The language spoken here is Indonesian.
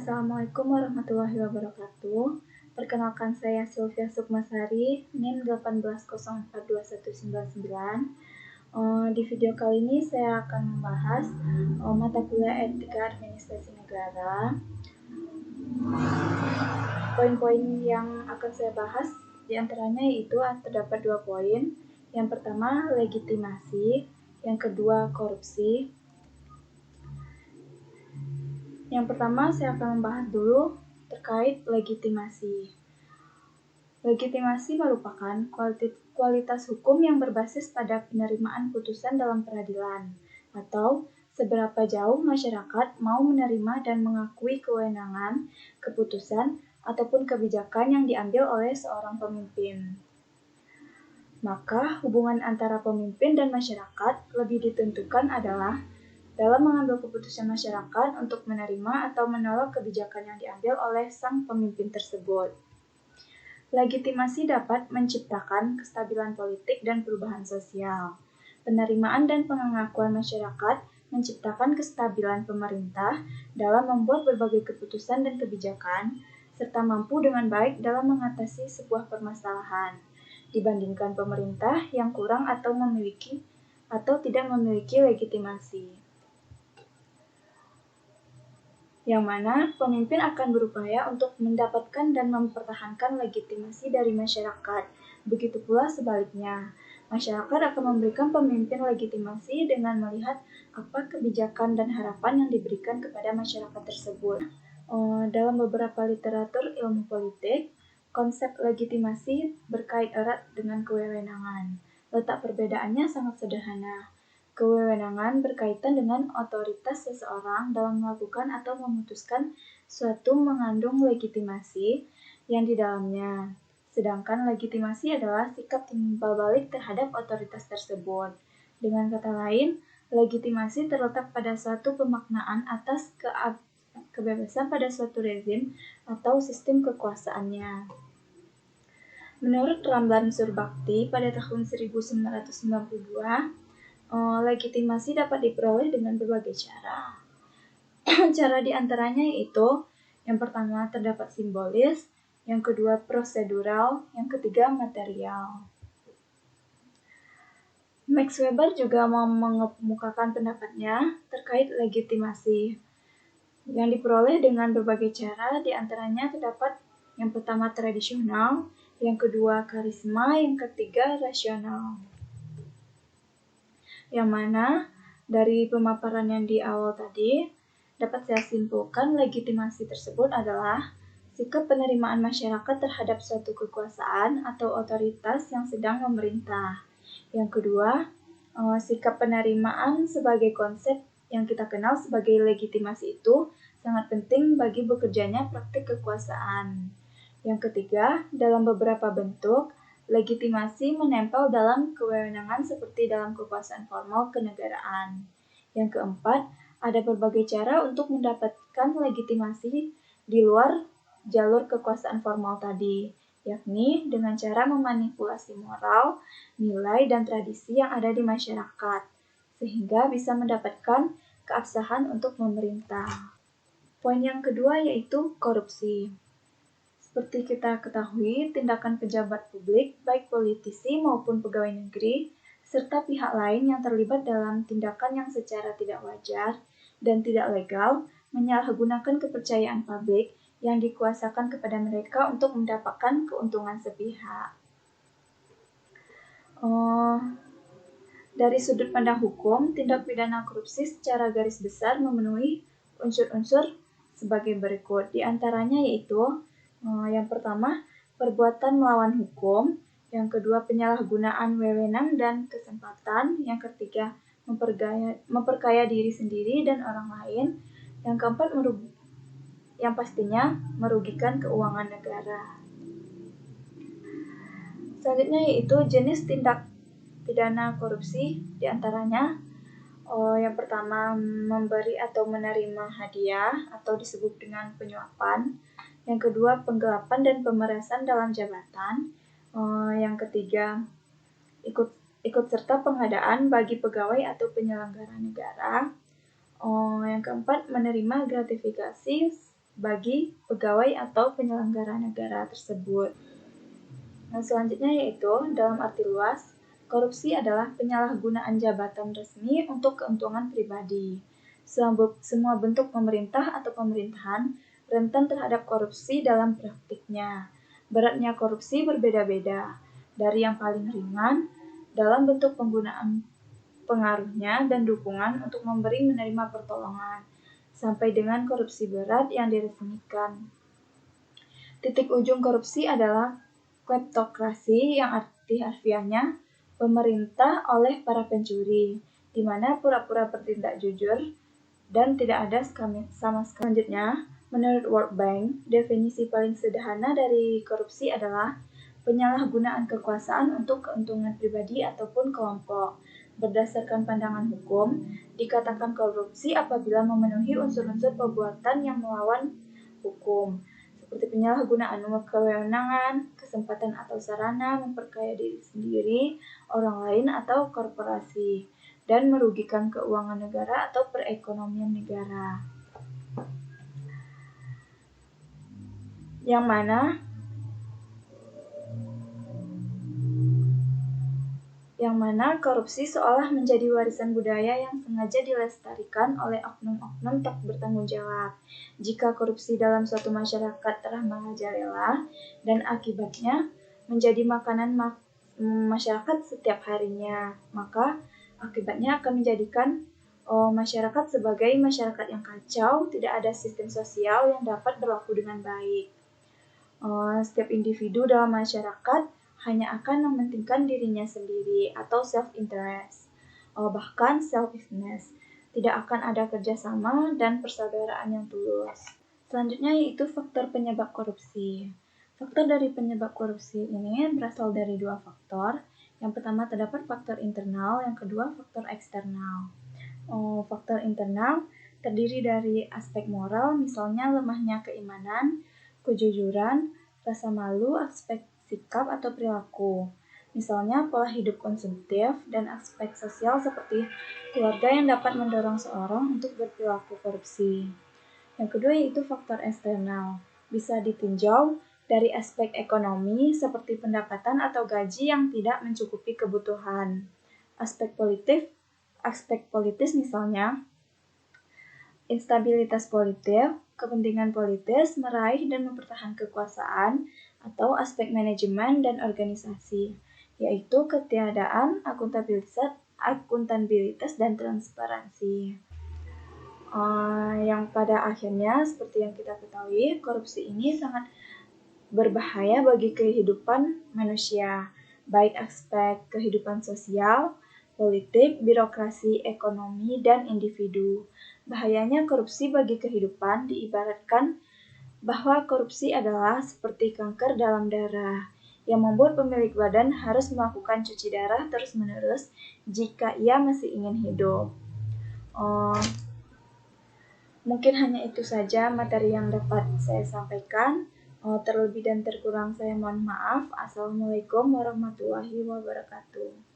Assalamualaikum warahmatullahi wabarakatuh. Perkenalkan, saya Sylvia Sukmasari, NIM 1804219. Di video kali ini saya akan membahas mata kuliah Etika Administrasi Negara. Poin-poin yang akan saya bahas diantaranya yaitu terdapat 2 poin. Yang pertama, legitimasi. Yang kedua, korupsi. Yang pertama, saya akan membahas dulu terkait legitimasi. Legitimasi merupakan kualitas hukum yang berbasis pada penerimaan putusan dalam peradilan, atau seberapa jauh masyarakat mau menerima dan mengakui kewenangan, keputusan, ataupun kebijakan yang diambil oleh seorang pemimpin. Maka, hubungan antara pemimpin dan masyarakat lebih ditentukan adalah dalam mengambil keputusan masyarakat untuk menerima atau menolak kebijakan yang diambil oleh sang pemimpin tersebut. Legitimasi dapat menciptakan kestabilan politik dan perubahan sosial. Penerimaan dan pengakuan masyarakat menciptakan kestabilan pemerintah dalam membuat berbagai keputusan dan kebijakan, serta mampu dengan baik dalam mengatasi sebuah permasalahan, dibandingkan pemerintah yang kurang atau tidak memiliki legitimasi. Yang mana pemimpin akan berupaya untuk mendapatkan dan mempertahankan legitimasi dari masyarakat. Begitu pula sebaliknya, masyarakat akan memberikan pemimpin legitimasi dengan melihat apa kebijakan dan harapan yang diberikan kepada masyarakat tersebut. Dalam beberapa literatur ilmu politik, konsep legitimasi berkait erat dengan kewenangan. Letak perbedaannya sangat sederhana. Kewenangan berkaitan dengan otoritas seseorang dalam melakukan atau memutuskan suatu mengandung legitimasi yang di dalamnya. Sedangkan legitimasi adalah sikap timbal balik terhadap otoritas tersebut. Dengan kata lain, legitimasi terletak pada suatu pemaknaan atas kebebasan pada suatu rezim atau sistem kekuasaannya. Menurut Ramlan Surbakti pada tahun 1992, legitimasi dapat diperoleh dengan berbagai cara. Cara diantaranya yaitu, yang pertama terdapat simbolis, yang kedua prosedural, yang ketiga material. Max Weber juga mengemukakan pendapatnya terkait legitimasi yang diperoleh dengan berbagai cara. Diantaranya terdapat yang pertama tradisional, yang kedua karisma, yang ketiga rasional. Yang mana dari pemaparan yang di awal tadi dapat saya simpulkan legitimasi tersebut adalah sikap penerimaan masyarakat terhadap suatu kekuasaan atau otoritas yang sedang memerintah. Yang kedua, sikap penerimaan sebagai konsep yang kita kenal sebagai legitimasi itu sangat penting bagi bekerjanya praktik kekuasaan. Yang ketiga, dalam beberapa bentuk, legitimasi menempel dalam kewenangan seperti dalam kekuasaan formal kenegaraan. Yang keempat, ada berbagai cara untuk mendapatkan legitimasi di luar jalur kekuasaan formal tadi, yakni dengan cara memanipulasi moral, nilai, dan tradisi yang ada di masyarakat, sehingga bisa mendapatkan keabsahan untuk memerintah. Poin yang kedua yaitu korupsi. Seperti kita ketahui, tindakan pejabat publik, baik politisi maupun pegawai negeri, serta pihak lain yang terlibat dalam tindakan yang secara tidak wajar dan tidak legal, menyalahgunakan kepercayaan publik yang dikuasakan kepada mereka untuk mendapatkan keuntungan sepihak. Dari sudut pandang hukum, tindak pidana korupsi secara garis besar memenuhi unsur-unsur sebagai berikut. Di antaranya yaitu, yang pertama, perbuatan melawan hukum, yang kedua, penyalahgunaan wewenang dan kesempatan, yang ketiga, memperkaya diri sendiri dan orang lain, yang keempat, yang pastinya merugikan keuangan negara. Selanjutnya yaitu jenis tindak pidana korupsi, diantaranya yang pertama memberi atau menerima hadiah atau disebut dengan penyuapan, yang kedua penggelapan dan pemerasan dalam jabatan, yang ketiga ikut serta pengadaan bagi pegawai atau penyelenggara negara, yang keempat menerima gratifikasi bagi pegawai atau penyelenggara negara tersebut. Nah, selanjutnya yaitu dalam arti luas, korupsi adalah penyalahgunaan jabatan resmi untuk keuntungan pribadi. Semua bentuk pemerintah atau pemerintahan rentan terhadap korupsi dalam praktiknya. Beratnya korupsi berbeda-beda, dari yang paling ringan dalam bentuk penggunaan pengaruhnya dan dukungan untuk memberi menerima pertolongan, sampai dengan korupsi berat yang diresmikan. Titik ujung korupsi adalah kleptokrasi yang arti harfiahnya pemerintah oleh para pencuri, di mana pura-pura bertindak jujur dan tidak ada sama sekali. Selanjutnya, menurut World Bank, definisi paling sederhana dari korupsi adalah penyalahgunaan kekuasaan untuk keuntungan pribadi ataupun kelompok. Berdasarkan pandangan hukum, dikatakan korupsi apabila memenuhi unsur-unsur perbuatan yang melawan hukum, seperti penyalahgunaan kewenangan, kesempatan atau sarana, memperkaya diri sendiri, orang lain atau korporasi, dan merugikan keuangan negara atau perekonomian negara. Yang mana korupsi seolah menjadi warisan budaya yang sengaja dilestarikan oleh oknum-oknum tak bertanggung jawab. Jika korupsi dalam suatu masyarakat telah merajalela dan akibatnya menjadi makanan masyarakat setiap harinya, maka akibatnya akan menjadikan masyarakat sebagai masyarakat yang kacau, tidak ada sistem sosial yang dapat berlaku dengan baik. Setiap individu dalam masyarakat hanya akan mementingkan dirinya sendiri atau self-interest, bahkan selfishness. Tidak akan ada kerjasama dan persaudaraan yang tulus. Selanjutnya yaitu faktor penyebab korupsi. Faktor dari penyebab korupsi ini berasal dari dua faktor. Yang pertama terdapat faktor internal, yang kedua faktor eksternal. Faktor internal terdiri dari aspek moral, misalnya lemahnya keimanan, kejujuran, rasa malu, aspek sikap atau perilaku, misalnya pola hidup konsumtif, dan aspek sosial seperti keluarga yang dapat mendorong seorang untuk berperilaku korupsi. Yang kedua yaitu faktor eksternal, bisa ditinjau dari aspek ekonomi seperti pendapatan atau gaji yang tidak mencukupi kebutuhan. Aspek politis misalnya instabilitas politik, kepentingan politis, meraih dan mempertahankan kekuasaan, atau aspek manajemen dan organisasi, yaitu ketiadaan akuntabilitas dan transparansi. Yang pada akhirnya, seperti yang kita ketahui, korupsi ini sangat berbahaya bagi kehidupan manusia, baik aspek kehidupan sosial, politik, birokrasi, ekonomi, dan individu. Bahayanya korupsi bagi kehidupan diibaratkan bahwa korupsi adalah seperti kanker dalam darah, yang membuat pemilik badan harus melakukan cuci darah terus-menerus jika ia masih ingin hidup. Mungkin hanya itu saja materi yang dapat saya sampaikan. Terlebih dan terkurang saya mohon maaf. Assalamualaikum warahmatullahi wabarakatuh.